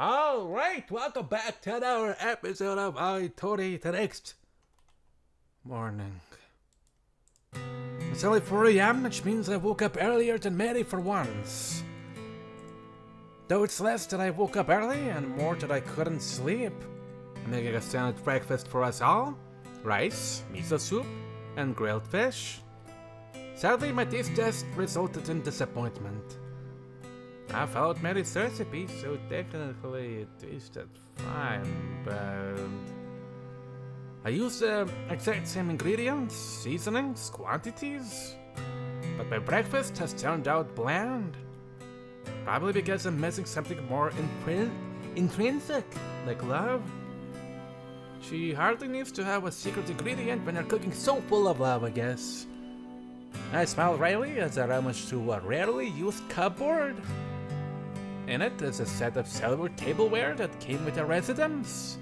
Alright, welcome back to another episode of Aoi Tori the next morning. It's only 4 a.m., which means I woke up earlier than Mary for once. Though it's less that I woke up early and more that I couldn't sleep. I'm making a standard breakfast for us all. Rice, miso soup, and grilled fish. Sadly, my taste test resulted in disappointment. I followed Mary's recipe, so technically it tasted fine, but I used the exact same ingredients, seasonings, quantities, but my breakfast has turned out bland. Probably because I'm missing something more intrinsic, like love. She hardly needs to have a secret ingredient when you're cooking so full of love, I guess. I smile wryly as I rummage through a rarely used cupboard. In it is a set of silver tableware that came with a residence.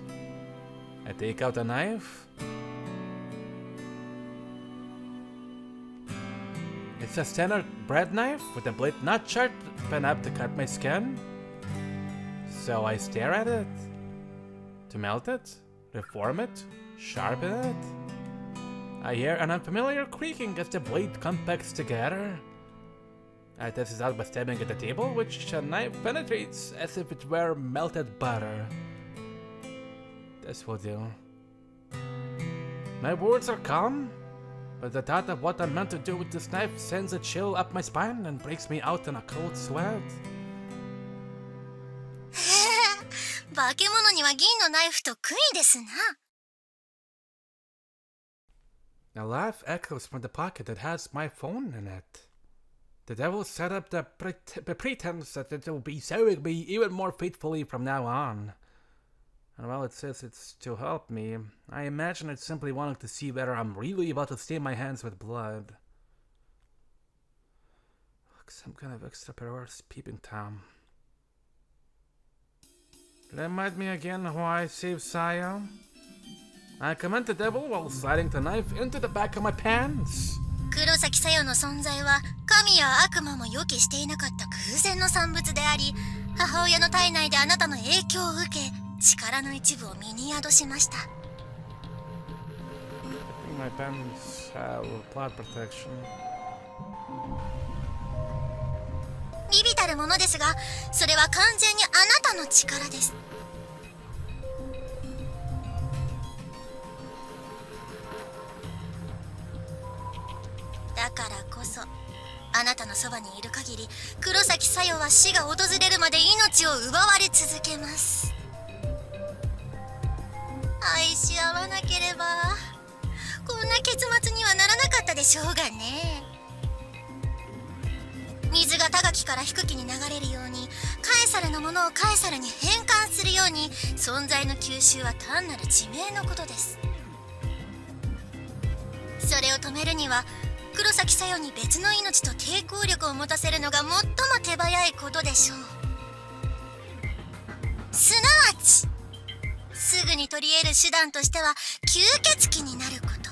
I take out a knife. It's a standard bread knife with a blade not sharp enough to cut my skin. So I stare at it. To melt it, reform it, sharpen it. I hear an unfamiliar creaking as the blade compacts together. I test it out by stabbing at the table, which a knife penetrates as if it were melted butter. This will do. My words are calm, but the thought of what I'm meant to do with this knife sends a chill up my spine and breaks me out in a cold sweat. 化け物には銀のナイフと杭ですな。A laugh echoes from the pocket that has my phone in it. The devil set up the pretense that it will be serving me even more faithfully from now on. And while it says it's to help me, I imagine it's simply wanting to see whether I'm really about to stain my hands with blood. Look, some kind of extra perverse peeping Tom. Remind me again why I saved Sayo. I command the devil while sliding the knife into the back of my pants. 黒崎小夜の存在は神や悪魔も予期していなかった空前の産物であり、母親の体内であなたの影響を受け、力の一部を身に宿しました。My pants have plot protection. 微々たるものですが、それは完全にあなたの力です。だからこそあなたのそばにいる限り黒崎小夜は死が訪れるまで命を奪われ続けます。愛し合わなければこんな結末にはならなかったでしょうがね。水が高きから低きに流れるようにカエサルのものをカエサルに変換するように存在の吸収は単なる自明のことです。それを止めるには黒崎小夜に別の命と抵抗力を持たせるのが最も手早いことでしょう。すなわちすぐに取り得る手段としては吸血鬼になること。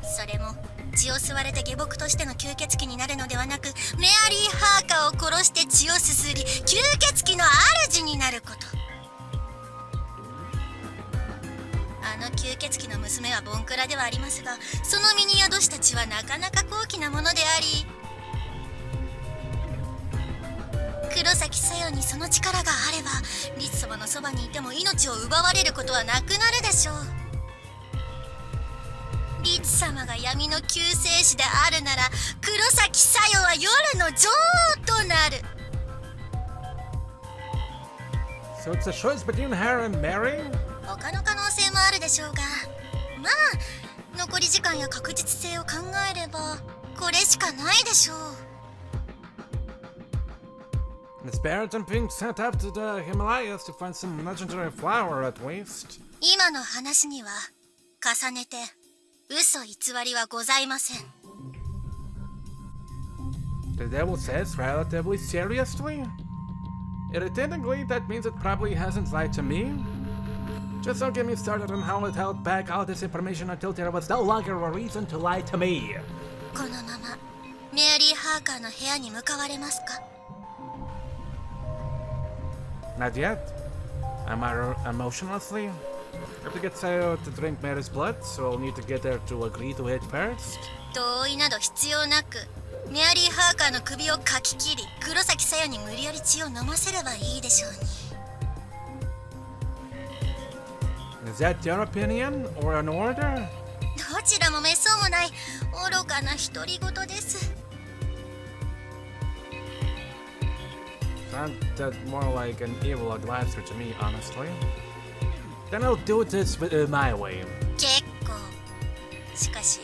それも血を吸われて下僕としての吸血鬼になるのではなく、メアリー・ハーカーを殺して血をすすり吸血鬼の主になること。あの吸血鬼の娘はボンクラではありますが、その身に宿した血はなかなか高貴なものであり、黒崎小夜にその力があればリツ様のそばにいても命を奪われることはなくなるでしょう。リツ様が闇の救世主であるなら黒崎小夜は夜の女王となる。 So it's a choice between her and Mary? 他の可能性もあるでしょうが、まあ残り時間や確実性を考えればこれしかないでしょう。 It's better than being sent up to the Himalayas to find some legendary flower at least. 今の話には重ねて嘘偽りはございません。 The devil says relatively seriously? Irritatingly, that means it probably hasn't lied to me. Just don't get me started on how it held back all this information until there was no longer a reason to lie to me. このままメアリー・ハーカーの部屋に向かわれますか？ Not yet. I'm emotionlessly. I have to get Sayo to drink Mary's blood, so I'll need to get her to agree to it first. 同意など必要なく、メアリー・ハーカーの首をかき切り、黒崎さよに無理やり血を飲ませればいいでしょうに。Is that your opinion or an order? どちらもめそうもない愚かな独り言です。Sounds more like an evil advisor to me, honestly. Then I'll do this my way. 結構。しかし、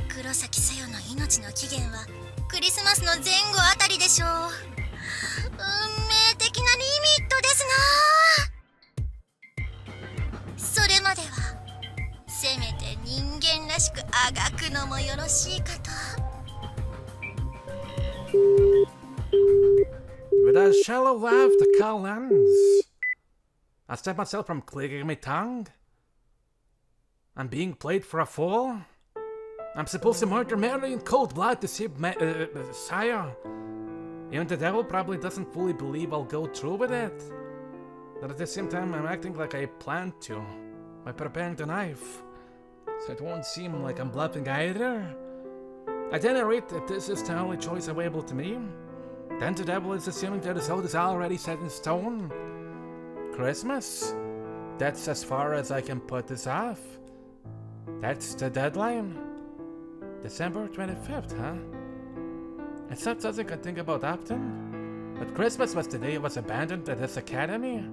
黒崎さよの命の期限はクリスマスの前後あたりでしょう。運命的なリミットですな。それまではせめて人間らしくあがくのもよろしいかと。With a shallow laugh, the call ends. I stop myself from clicking my tongue. I'm being played for a fool. I'm supposed to murder Mary in cold blood to save Sayo. Even the devil probably doesn't fully believe I'll go through with it. But at the same time, I'm acting like I planned to by preparing the knife, so it won't seem like I'm bluffing either. At any rate, if this is the only choice available to me, then the devil is assuming the result is already set in stone. Christmas? That's as far as I can put this off. That's the deadline. December 25th, huh? It's not something I think about often, but Christmas was the day I was abandoned at this academy.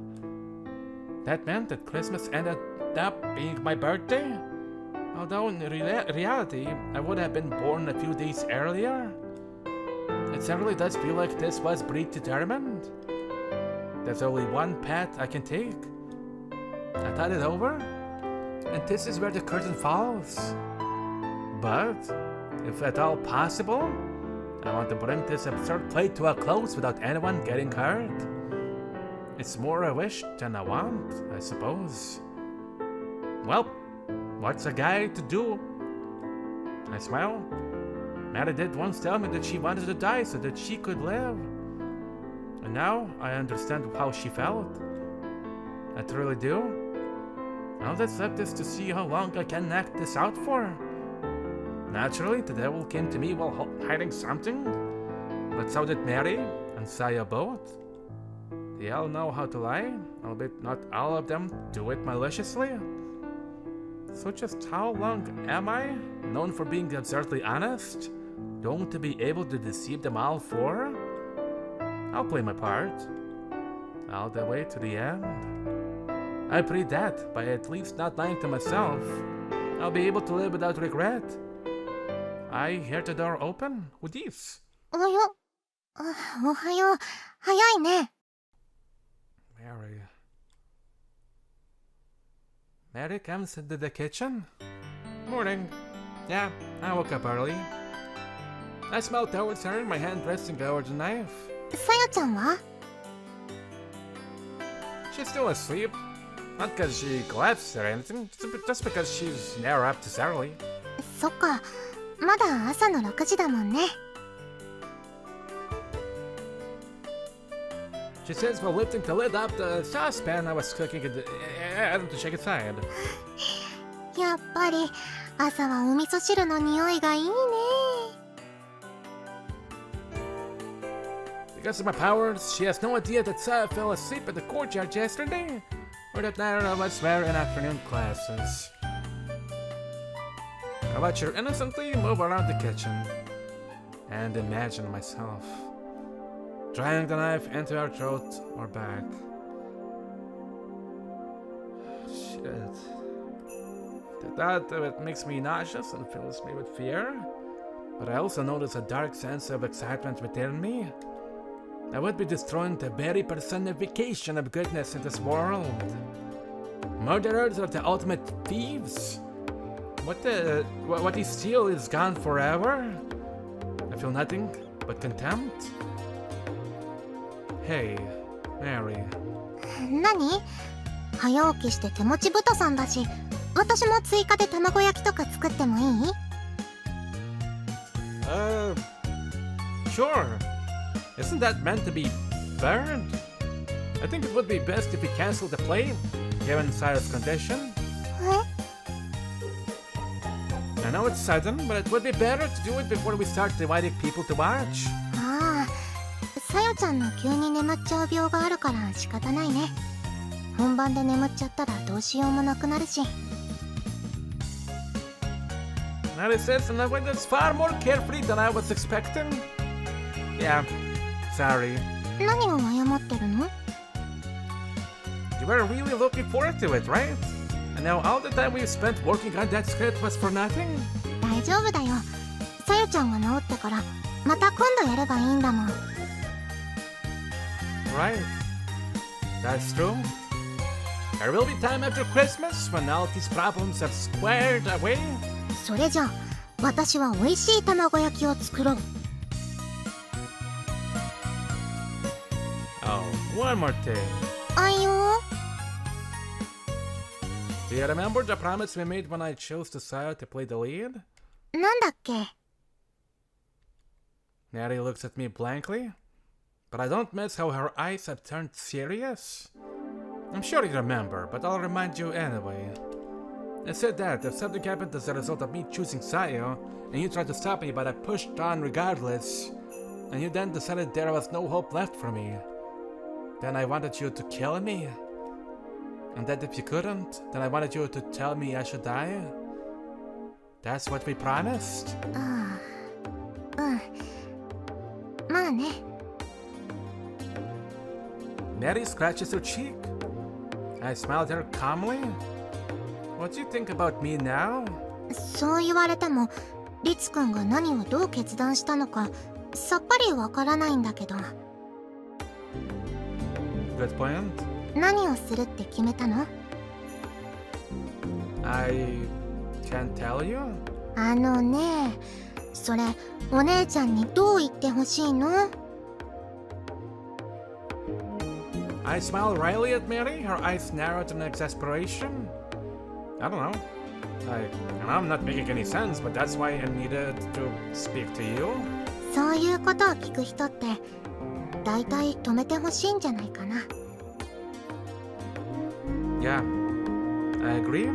That meant that Christmas ended up being my birthday, although in reality, I would have been born a few days earlier. It certainly does feel like this was predetermined. There's only one path I can take. I thought it over, and this is where the curtain falls. But, if at all possible, I want to bring this absurd play to a close without anyone getting hurt. It's more a wish than a want, I suppose. Well, what's a guy to do? I smile. Mary did once tell me that she wanted to die so that she could live. And now I understand how she felt. I truly do. I'll accept this to see how long I can act this out for. Naturally, the devil came to me while hiding something, but so did Mary and Sayo both. They all know how to lie, albeit not all of them do it maliciously. So just how long am I, known for being absurdly honest, going to be able to deceive them all for? I'll play my part, all the way to the end. I pray that, by at least not lying to myself, I'll be able to live without regret. I hear the door open. Who's this? おはよう。早いね。Mary comes into the kitchen. Morning. Yeah, I woke up early. I smiled towards her, my hand resting towards the knife. さよちゃんは？ She's still asleep. Not because she collapsed or anything, just because she's never up this early. そっか、まだ朝の6時だもんね。She says while lifting the lid off the saucepan I was cooking to shake it aside. やっぱり朝はお味噌汁の匂いがいいね。Because of my powers, she has no idea that Sayo fell asleep in the courtyard yesterday, or that neither of us were in afternoon classes. I watch her innocently move around the kitchen, and imagine myself driving the knife into her throat or back. Shit. The thought of it makes me nauseous and fills me with fear, but I also notice a dark sense of excitement within me. I would be destroying the very personification of goodness in this world. Murderers are the ultimate thieves. What they steal is gone forever. I feel nothing but contempt. Hey, Mary. 何？早起きして手持ち豚さんだし、私も追加で卵焼きとか作ってもいい？ Sure. Isn't that meant to be burned? I think it would be best if we cancel the plane, given Sayo's condition. I know it's sudden, but it would be better to do it before we start inviting people to watch. ああ、さよちゃんの急に眠っちゃう病があるから仕方ないね。本番で眠っちゃったらどうしようもなくなるし。Now it says in a way that's far more carefree than I was expecting. Yeah, sorry. 何を謝ってるの？ You were really looking forward to it, right? And now all the time we spent working on that script was for nothing? 大丈夫だよ。さよちゃんが治ってからまた今度やればいいんだもん。Right. That's true. There will be time after Christmas when all these problems have squared away. それじゃあ私は美味しい卵焼きを作ろう。Oh, one more thing. あいよ。Do you remember the promise we made when I chose to Sayo to play the lead? なんだっけ？ Neri looks at me blankly, but I don't miss how her eyes have turned serious. I'm sure you remember, but I'll remind you anyway. I said that if something happened as a result of me choosing Sayo, and you tried to stop me but I pushed on regardless, and you then decided there was no hope left for me, then I wanted you to kill me. And that if you couldn't, then I wanted you to tell me I should die. That's what we promised. ああ、うん。まあね。Neri scratches her cheek. I smiled at her calmly. What do you think about me now? そう言われても、リツくんが何をどう決断したのかさっぱりわからないんだけど。Good point. 何をするって決めたの？ I can't tell you. あのね、それお姉ちゃんにどう言ってほしいの？ I smiled wryly at Mary, her eyes narrowed in exasperation. I don't know. I'm not making any sense, but that's why I needed to speak to you. そういうことを聞く人ってだいたい止めてほしいんじゃないかな。Yeah, I agree.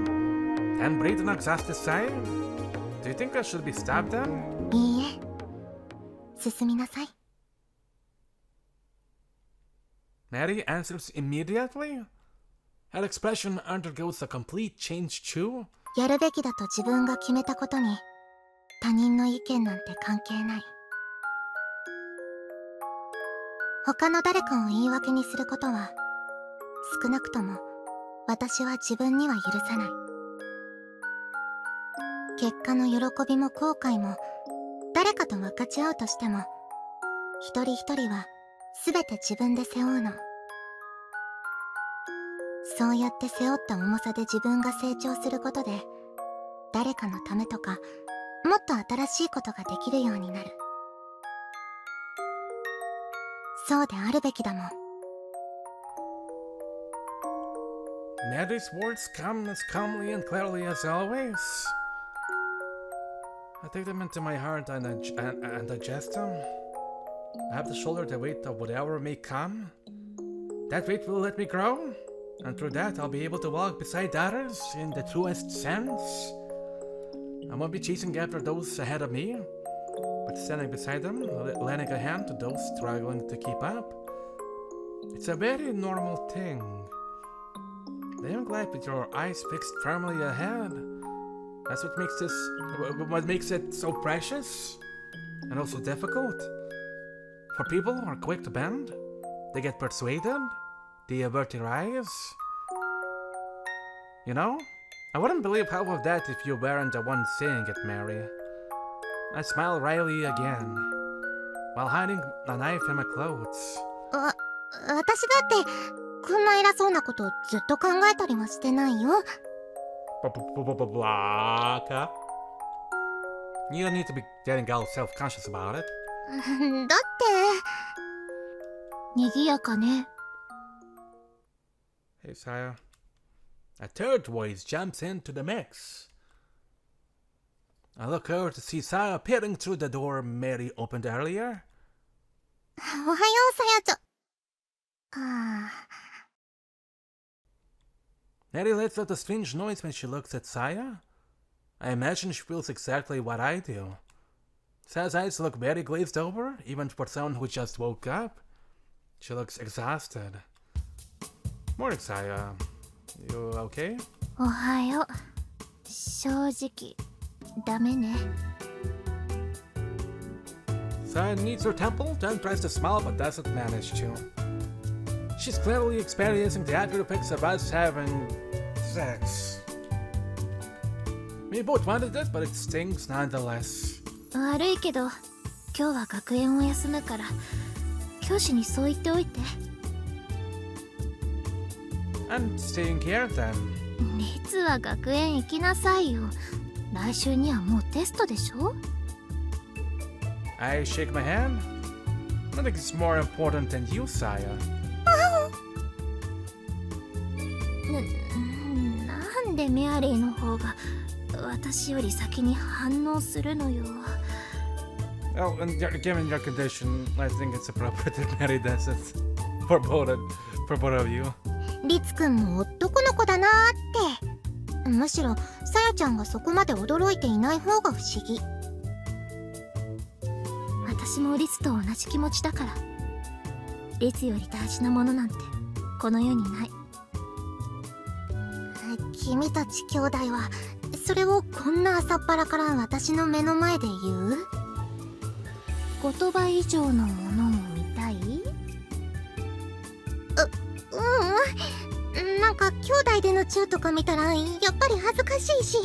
And breathe an exhausted sigh. Do you think I should be stopped then? いいえ、進みなさい。Mary answers immediately. Her expression undergoes a complete change too. やるべきだと自分が決めたことに他人の意見なんて関係ない。他の誰かを言い訳にすることは少なくとも私は自分には許さない。結果の喜びも後悔も誰かと分かち合うとしても一人一人は全て自分で背負うの。そうやって背負った重さで自分が成長することで誰かのためとかもっと新しいことができるようになる。そうであるべきだもん。Mary's words come as calmly and clearly as always. I take them into my heart and digest them. I have to shoulder the weight of whatever may come. That weight will let me grow, and through that I'll be able to walk beside others in the truest sense. I won't be chasing after those ahead of me, but standing beside them, lending a hand to those struggling to keep up. It's a very normal thing. Living life with your eyes fixed firmly ahead. That's what makes it so precious and also difficult. For people who are quick to bend, they get persuaded, they avert their eyes. You know, I wouldn't believe half of that if you weren't the one saying it, Mary. I smiled wryly again, while hiding a knife in my clothes. 私だってこんな偉そうなことずっと考えたりはしてないよ。Blanca. You don't need to be getting all self-conscious about it. だって賑やかね。Hey, Sayo. A third voice jumps into the mix. I look over to see Sayo peering through the door Mary opened earlier. おはよう、さやちゃん。ああ。Mary lets out a strange noise when she looks at Saya. I imagine she feels exactly what I do. Saya's eyes look very glazed over, even for someone who just woke up. She looks exhausted. Morning, Saya. You okay? おはよう。正直、ダメね。Saya kneads her temple, then tries to smile but doesn't manage to. She's clearly experiencing the after effects of us having sex. We both wanted this, but it stings nonetheless. 悪いけど、今日は学園を休むから、教師にそう言っておいて。I'm staying here then. 律は学園行きなさいよ。来週にはもうテストでしょ？ I shake my hand. Nothing is more important than you, Saya. なんでメアリーの方が私より先に反応するのよ。Oh, and given your condition, I think it's appropriate that Mary does it for both of you. 律くんも男の子だなーって。むしろさやちゃんがそこまで驚いていない方が不思議。私も律と同じ気持ちだから。律より大事なものなんてこの世にない。君たち兄弟はそれをこんな朝っぱらから私の目の前で言う？言葉以上のものを見たい？なんか兄弟でのチューとか見たらやっぱり恥ずかしいし。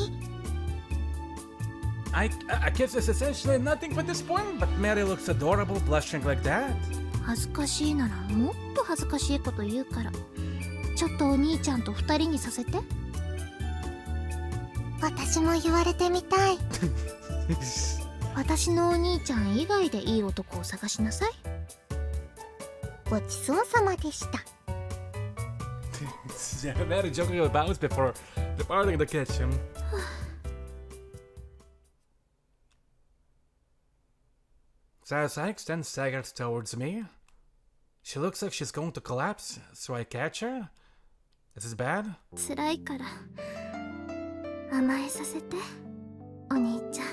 I guess it's essentially nothing but this point, but Mary looks adorable blushing like that. 恥ずかしいならもっと恥ずかしいこと言うから、ちょっとお兄ちゃんと二人にさせて。私も言われてみたい。私のお兄ちゃん以外でいい男を探しなさい。ごちそうさまでした。Yeah, Mary joking about before departing the kitchen. Saya sikes, then staggers towards me. She looks like she's going to collapse, so I catch her. Is this bad? 辛いから甘えさせて、お兄ちゃん。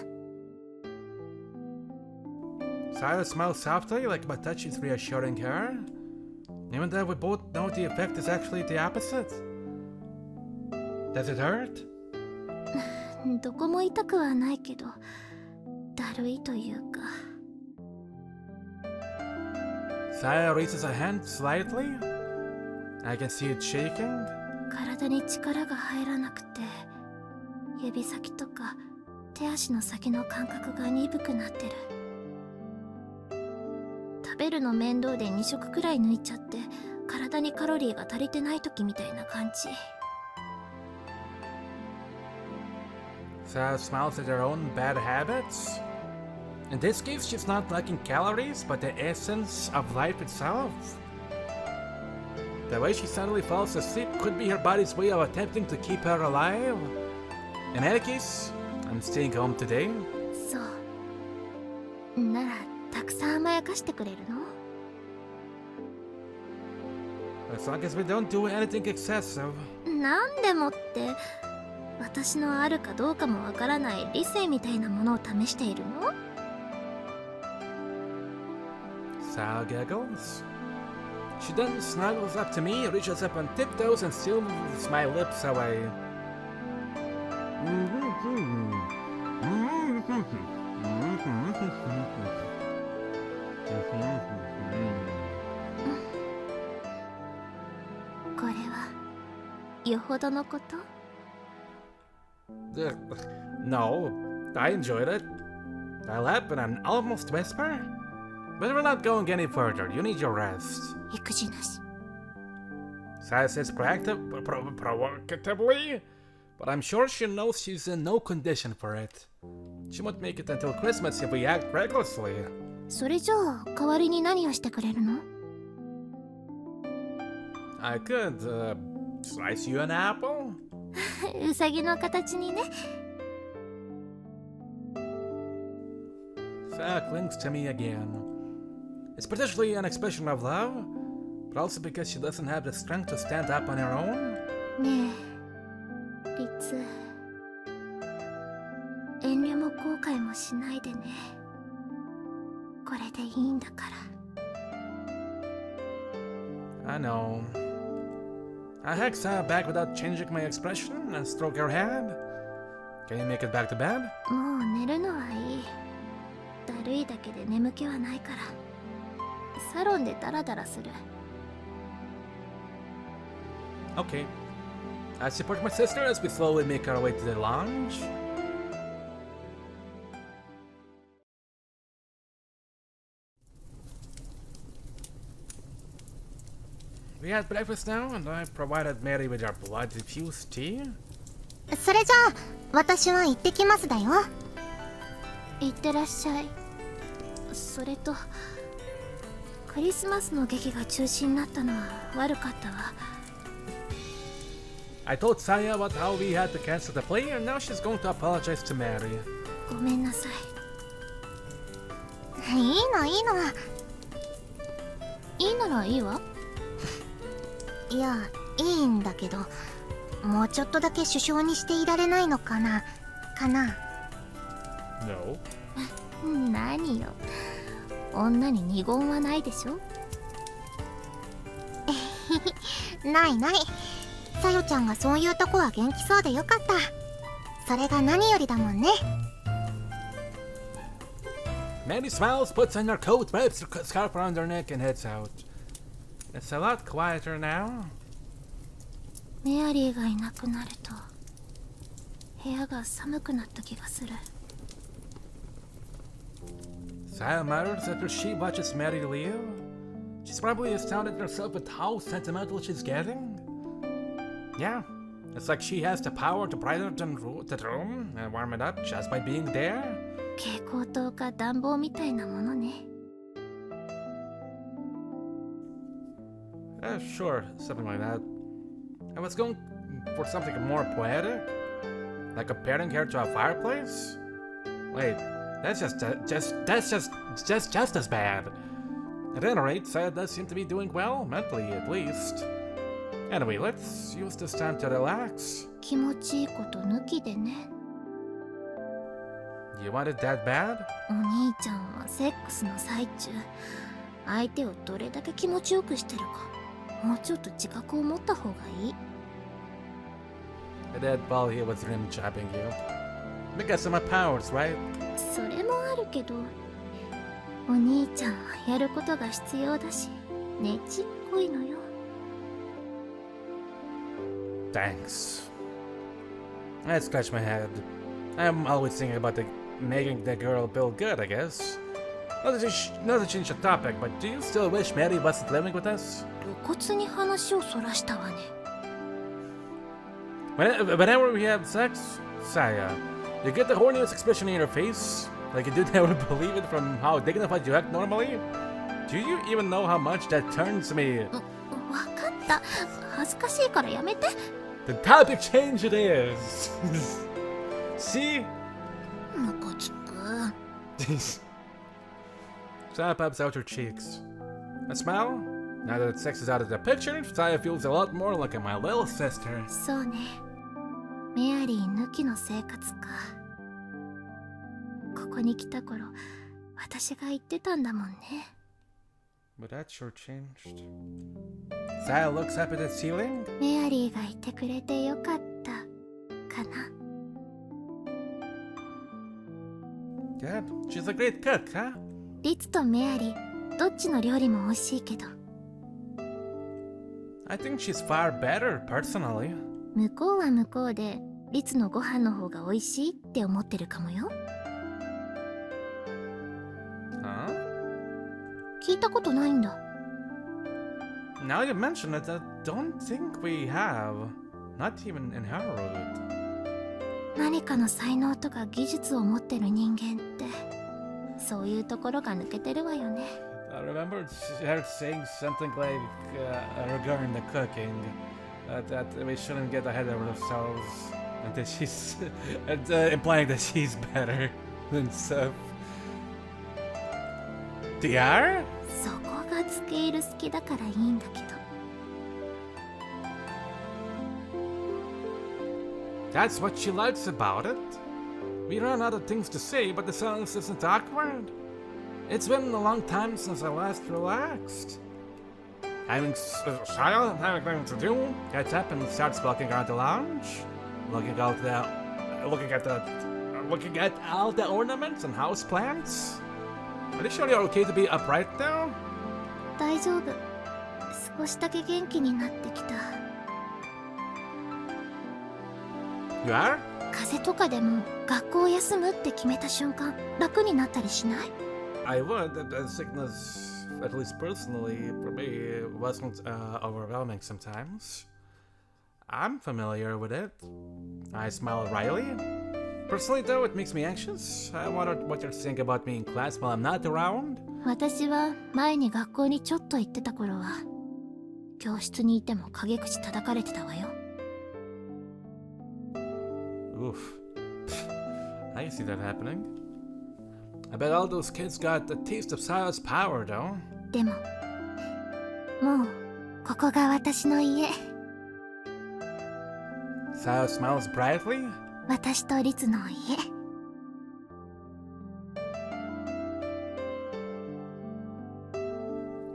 Sayo smiles softly, like my touch is reassuring her. Even though we both know the effect is actually the opposite. Does it hurt? どこも痛くはないけど、だるいというか。Sayo raises her hand slightly. I can see it shaking. 体に力が入らなくて、指先とか手足の先の感覚が鈍くなってる。食べるの面倒で2食くらい抜いちゃって、体にカロリーが足りてない時みたいな感じ。Sayo smiles at her own bad habits. In this case, she's not lacking calories, but the essence of life itself. The way she suddenly falls asleep could be her body's way of attempting to keep her alive. In any case, I'm staying home today. そう。なら、たくさん甘やかしてくれるの？ As long as we don't do anything excessive. なんでもって、私のあるかどうかもわからない理性みたいなものを試しているの？ Sal giggles. She then snuggles up to me, reaches up on tiptoes, and still moves my lips away. No, I enjoyed it. I laughed and I almost whisper. But we're not going any further. You need your rest. 育児なし。 Saya says provocatively, but I'm sure she knows she's in no condition for it. She won't make it until Christmas if we act recklessly. それじゃあ代わりに何をしてくれるの？ I could slice you an apple. うさぎの形にね。 Saya clings to me again. It's potentially an expression of love, but also because she doesn't have the strength to stand up on her own. ねえ、リツ、遠慮も後悔もしないでね。これでいいんだから。I know. I heck Sayo back without changing my expression and stroke her head. Can you make it back to bed? もう寝るのはいい。だるいだけで眠気はないから。サロンでダラダラする。Okay. I support my sister as we slowly make our way to the lounge. We had breakfast now, and I provided Mary with our blood-infused tea. それじゃあ私は行ってきますだよ。行ってらっしゃい。それとクリスマスの劇が中止になったのは悪かったわ。I told Sayo about how we had to cancel the play, and now she's going to apologize to Mary. ごめんなさい。いいのいいの。いいならいいわ。いや、いいんだけど、もうちょっとだけ首相にしていられないのかな。No. 何よ。女に二言はないでしょ。ないない。さよちゃんがそういうとこは元気そうでよかった。それが何よりだもんね。Mary smiles, puts on her coat, wraps her scarf around her neck, and heads out. It's a lot quieter now. メアリーがいなくなると部屋が寒くなった気がする。Sayo mutters after she watches Mary leave. She's probably astounded herself at how sentimental she's getting. Yeah, it's like she has the power to brighten the room and warm it up just by being there. 蛍光灯か暖房みたいなものね。Sure, something like that. I was going for something more poetic, like comparing her to a fireplace. Wait, that's just as bad. At any rate, Sayo does seem to be doing well, mentally at least. Anyway, let's use this time to relax. 気持ちいいこと抜きでね。You want it that bad? お兄ちゃんはセックスの最中、相手をどれだけ気持ちよくしてるか、もうちょっと自覚を持った方がいい。I did while he was rim jobbing you. Because of my powers, right? それもあるけど、お兄ちゃんはやることが必要だし、ねちっこいのよ。Thanks. I scratch my head. I'm always thinking about making the girl feel good, I guess. Not to change the topic, but do you still wish Mary wasn't living with us? 露骨に話をそらしたわね。Whenever we have sex, Saya, you get the horniest expression in your face, like you do never believe it from how dignified you act normally. Do you even know how much that turns me? わかった。恥ずかしいからやめて。The topic change it is. See? ムカつく。Saya pops out her cheeks. A smile? Now that sex is out of the picture, Saya feels a lot more like my little sister. そうね。メアリー抜きの生活か。ここに来た頃、私が言ってたんだもんね。But that sure changed. Saya looks up at the ceiling. メアリーがいてくれてよかったかな。Good. She's a great cook, huh? リツとメアリー、どっちの料理も美味しいけど。I think she's far better, personally. 向こうは向こうで、リツのご飯の方が美味しいって思ってるかもよ。聞いたことないんだ。Now you mention it, I don't think we have. Not even in her route. 何かの才能とか技術を持ってる人間って、そういうところが抜けてるわよね。I remember her saying something like regarding the cooking, that we shouldn't get ahead of ourselves, and that she's implying that she's better than stuff. DR? そこがつけ入る好きだからいいんだけど。That's what she likes about it. We run out of things to say, but the silence isn't awkward. It's been a long time since I last relaxed. Having Sayo, having things to do, gets up and starts walking around the lounge, looking at all the ornaments and houseplants. Are you sure you're okay to be up right now? 大丈夫。少しだけ元気になってきた。You are? 風邪とかでも学校を休むって決めた瞬間、楽になったりしない？ I would. The sickness, at least personally, for me, wasn't overwhelming sometimes. I'm familiar with it. I smile wryly. Personally, though, it makes me anxious. I wonder what you're saying about me in class while I'm not around. 私は前に学校にちょっと行ってた頃は、教室にいても陰口叩かれてたわよ。Oof. I see that happening. I bet all those kids got a taste of Sayo's power, though. でも、もうここが私の家。Sayo smiles brightly. 私とリツの家。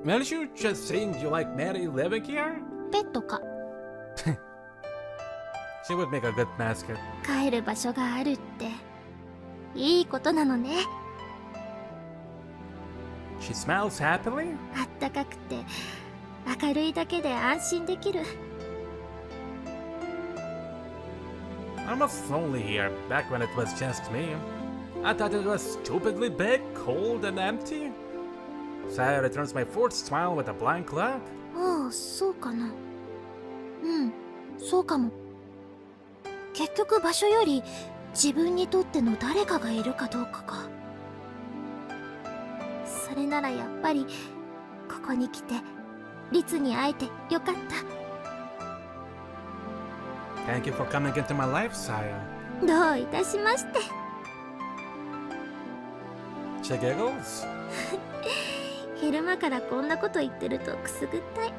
Weren't you just saying you like Mary living here? ペットか。She would make a good mascot. 帰る場所があるっていいことなのね。She smiles happily. あったかくて明るいだけで安心できる。I'm almost lonely here, back when it was just me. I thought it was stupidly big, cold, and empty. Sayo returns my fourth smile with a blank look. ああ、そうかな。うん、そうかも。結局場所より自分にとっての誰かがいるかどうかか。それならやっぱりここに来てリツに会えてよかった。Thank you for coming into my life, Sayo. どういたしまして。She giggles. 昼間からこんなこと言ってるとくすぐったい。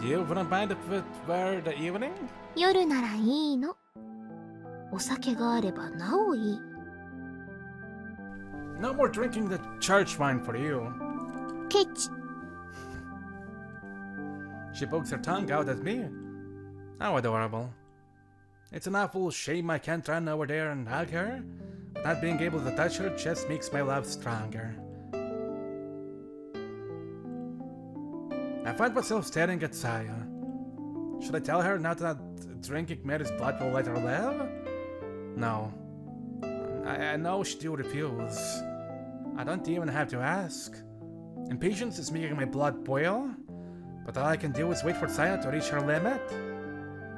You wouldn't mind if it were the evening? 夜ならいいの。お酒があればなおいい。No more drinking the church wine for you. ケチ。She pokes her tongue out at me. How adorable. It's an awful shame I can't run over there and hug her. Not being able to touch her just makes my love stronger. I find myself staring at Sayo. Should I tell her now that drinking Mary's blood will let her live? No. I know she will refuse. I don't even have to ask. Impatience is making my blood boil, but all I can do is wait for Sayo to reach her limit.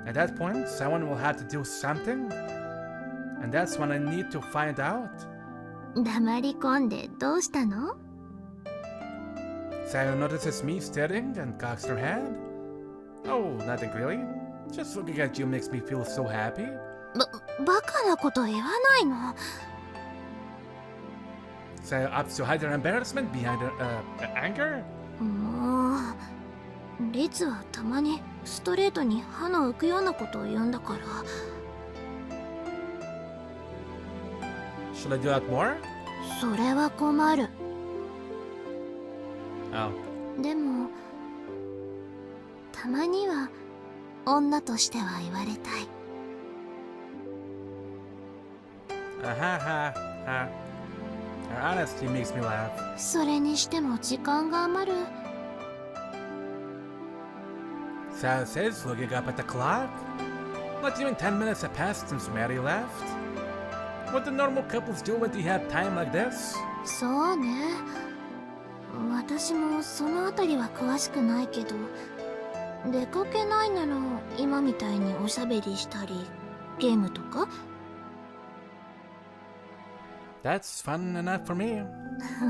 At that point, someone will have to do something, and that's when I need to find out. 黙り込んでどうしたの？ Sayo notices me staring and cocks her head. Oh, nothing really. Just looking at you makes me feel so happy. バカなこと言わないの。Sayo opts to hide her embarrassment behind her anger. もうリツはたまにストレートに歯の浮くようなことを言うんだから。Should I do that more? それは困る。Oh. でもたまには女としては言われたい。Ha ha ha. Her honesty makes me laugh. それにしても時間が余る。Sayo says, looking up at the clock. Not even 10 minutes have passed since Mary left. What do normal couples do when they have time like this? そうね。私もそのあたりは詳しくないけど、出かけないなら今みたいにおしゃべりしたりゲームとか。That's fun enough for me.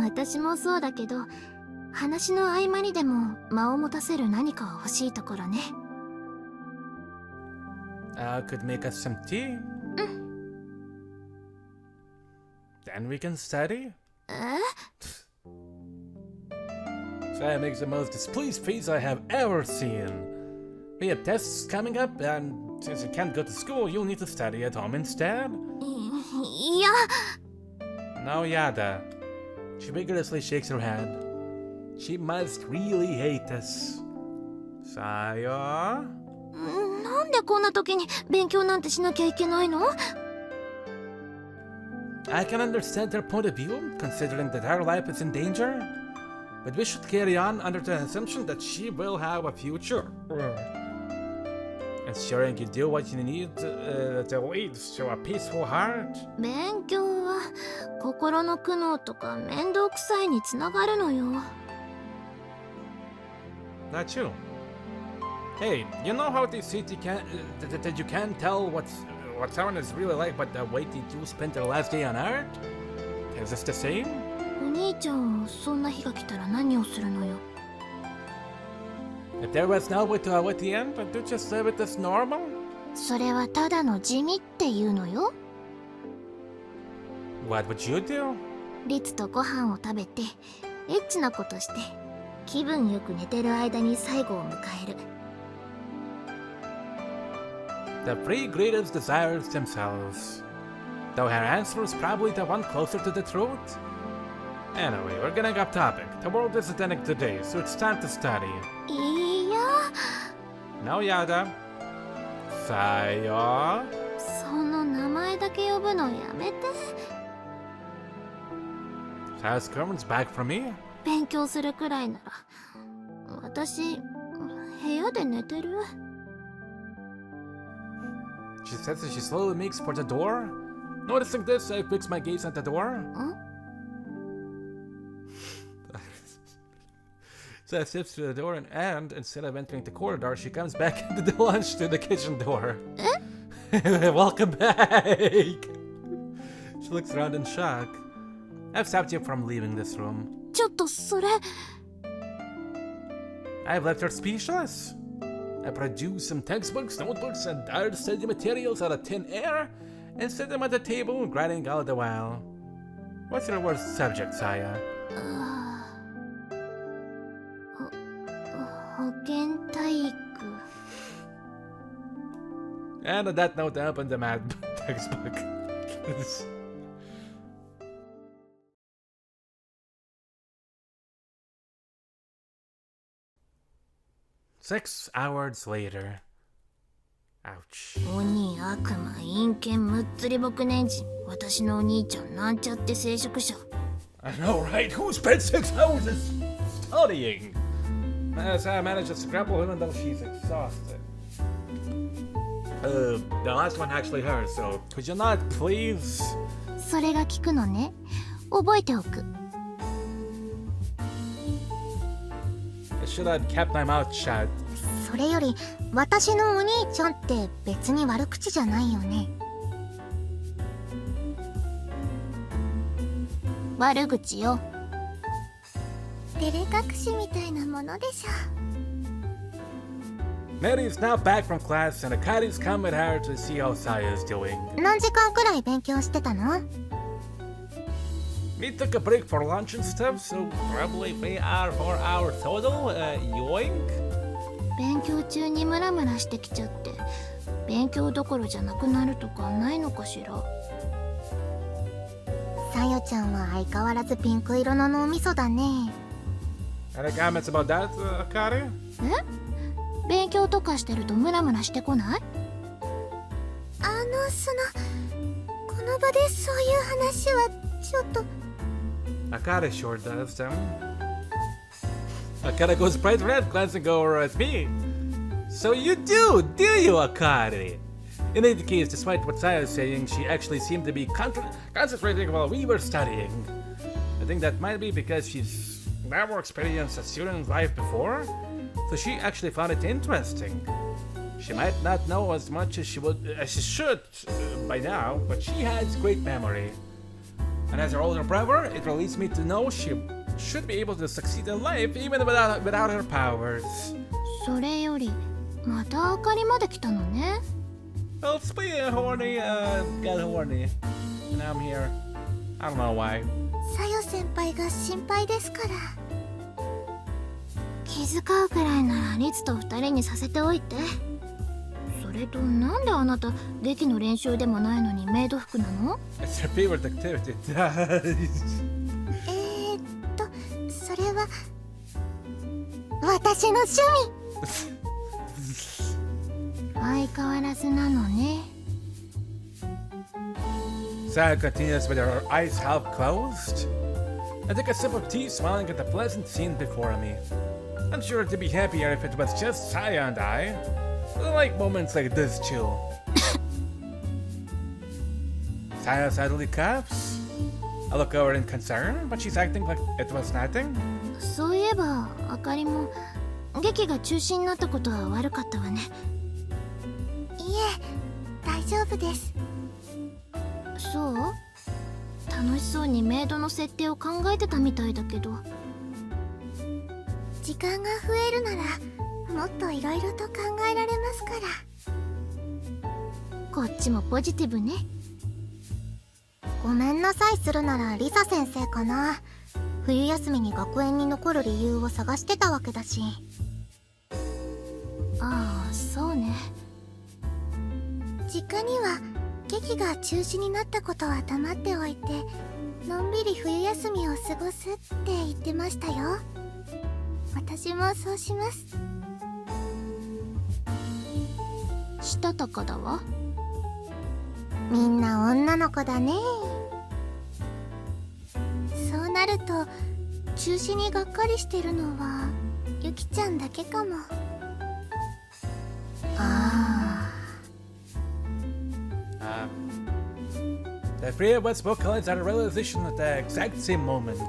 私もそうだけど、話の合間にでも間を持たせる何かは欲しいところね。Could make us some tea. Then we can study. えSayo makes the most displeased face I have ever seen. We have tests coming up, and since you can't go to school, you'll need to study at home instead. いや No, Yada. She vigorously shakes her head. She must really hate us. Sayo? なんでこんな時に勉強なんてしなきゃいけないの？ I can understand her point of view, considering that her life is in danger. But we should carry on under the assumption that she will have a future. Ensuring you do what you need to lead to a peaceful heart. 勉強は心の苦悩とか面倒くさいにつながるのよ。 Not you. Hey, you know how they say that you can't tell what someone is really like but the way they do spend their last day on Earth? Is this the same? お兄ちゃんはそんな日が来たら何をするのよ。 If there was no way to avoid the end, would you just live it as normal? それはただの地味っていうのよ。 What would you do? リツとご飯を食べてエッチなことして気分よく寝てる間に最後を迎える。 The three greatest desires themselves. Though her answer is probably the one closer to the truth. Anyway, we're getting off topic. The world isn't ending today, so it's time to study. いや No, Yada. Sayo. その名前だけ呼ぶのやめて。 Sayo's Kerman's back from me. 勉強するくらいなら私部屋で寝てる。 She says as she slowly makes for the door. Noticing this, I fix my gaze at the door. So I steps to the door and instead of entering the corridor, she comes back into the lunch to the kitchen door. Welcome back! She looks around in shock. I've stopped you from leaving this room. ちょっとそれ I've left her speechless. I produced some textbooks, notebooks, and other study materials out of thin air and set them on the table, grinding all the while. What's your worst subject, Saya? 保健体育。 And on that note, I opened the math textbook. Six hours later. Ouch. 鬼悪魔陰険むっつり牧年人私のお兄ちゃんなんちゃって聖職者。 I know, right? Who spent 6 hours studying? Saya manages to grapple even though she's exhausted. The last one actually hurt, so could you not please? それが効くのね。覚えておく。 I should have kept my mouth shut. それより私のお兄ちゃんって別に悪口じゃないよね。悪口よ。照れ隠しみたいなものでしょ。 Mary's now back from class and Akari's come with her to see how Saya is doing. 何時間くらい勉強してたの？ We took a break for lunch and stuff, so probably 3 or 4 hours total. Yoink. 勉強中にムラムラしてきちゃって勉強どころじゃなくなるとかないのかしら。さよちゃんは相変わらずピンク色の脳みそだね。 Any comments about that, Akari? え？勉強とかしてるとムラムラしてこない？この場でそういう話はちょっと。 Akari sure does, don't Akari goes bright red, glancing over at me. So you do you, Akari? In any case, despite what Saya is saying, she actually seemed to be concentrating while we were studying. I think that might be because she's never experienced a student life before, so she actually found it interesting. She might not know as much as she should by now, but she has great memory. And as her older brother, it relieves me to know she should be able to succeed in life even without her powers. それよりまたあかりまで来たのね。 Well, speaking of horny, got horny. And I'm here. I don't know why. さよ先輩が心配ですから。警気遣うくらいならリツと二人にさせておいて。それとなんであなた劇の練習でもないのにメイド服なの？ It's her favorite activity. それは私の趣味。相変わらずなのね。Sayo continues with her eyes half closed. I take a sip of tea, smiling at the pleasant scene before me. I'm sure to be happier if it was just Sayo and I. I like moments like this too. Sayo suddenly coughs. I look over in concern, but she's acting like it was nothing. そういえばあかりも劇が中止になったことは悪かったわね。いえ、大丈夫です。そう？楽しそうにメイドの設定を考えてたみたいだけど。時間が増えるならもっといろいろと考えられますから。こっちもポジティブね。ごめんなさいするならリサ先生かな。冬休みに学園に残る理由を探してたわけだし。ああ、そうね。実家には劇が中止になったことは黙っておいて、のんびり冬休みを過ごすって言ってましたよ。私もそうします。したたかだわ。みんな女の子だね。そうなると中止にがっかりしてるのはゆきちゃんだけかも。The three of us both collapsed at a realization at the exact same moment.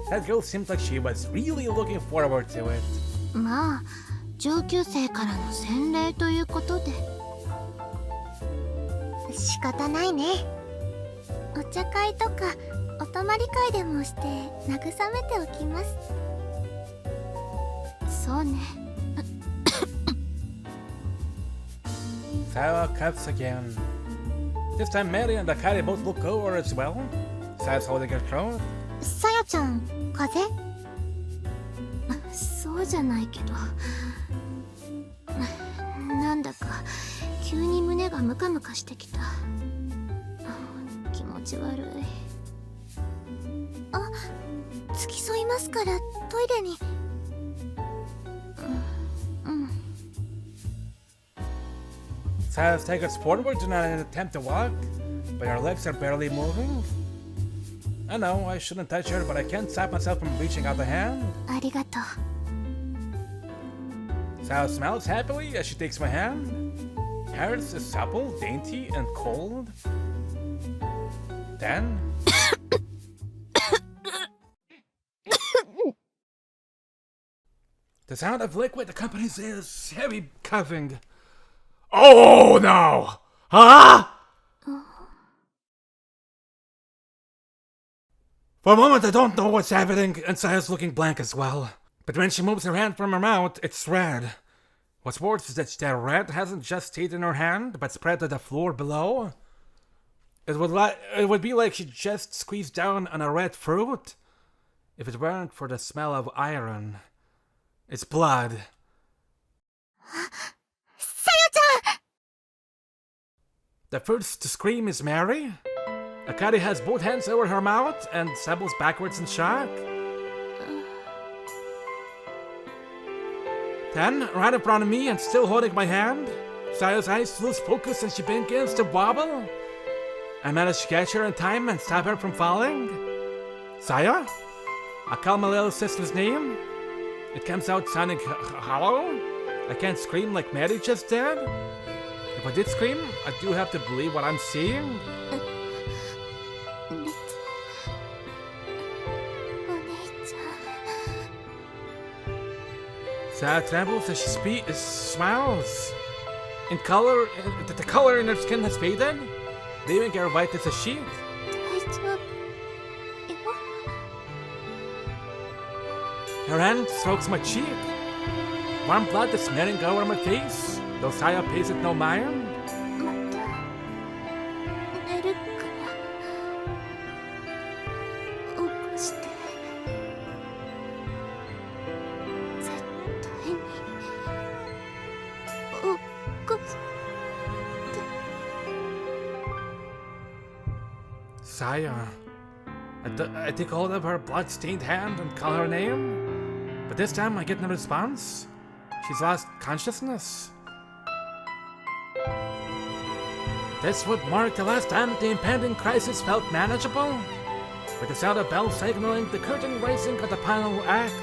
That girl seemed like she was really looking forward to it. まあ上級生からの洗礼ということで。仕方ないね。お茶会とかお泊まり会でもして慰めておきます。そうね。Sayo coughs again. This time Mary and Akari both look over as well. Sayo's holding her throat. さやちゃん、風邪？そうじゃないけど、なんだか急に胸がムカムカしてきた。気持ち悪い。あ、付き添いますからトイレに。Sayo staggers forward in an attempt to walk, but her legs are barely moving. I know I shouldn't touch her, but I can't stop myself from reaching out the hand. ありがとう。Sayo smiles happily as she takes my hand. Hers is supple, dainty, and cold. Then... the sound of liquid accompanies his heavy coughing. Oh no! Huh? For a moment I don't know what's happening, and Saya's looking blank as well. But when she moves her hand from her mouth, it's red. What's worse is that the red hasn't just stayed in her hand, but spread to the floor below. It would be like she just squeezed down on a red fruit, if it weren't for the smell of iron. It's blood. Sayo-chan! The first to scream is Mary. Akari has both hands over her mouth and stumbles backwards in shock. Then, right in front of me and still holding my hand, Sayo's eyes lose focus and she begins to wobble. I manage to catch her in time and stop her from falling. Sayo? I call my little sister's name. It comes out sounding hollow. I can't scream like Mary just did. If I did scream, I do have to believe what I'm seeing. Sayo trembles as she smiles. The color in her skin has faded, leaving her white as a sheet. Her hand strokes my cheek. Warm blood is smearing over my face, though Sayo pays it no mind. Sayo. I take hold of her blood-stained hand and call her name, but this time I get no response. She's lost consciousness. This would mark the last time the impending crisis felt manageable. With the sound of bells signaling the curtain rising of the final act,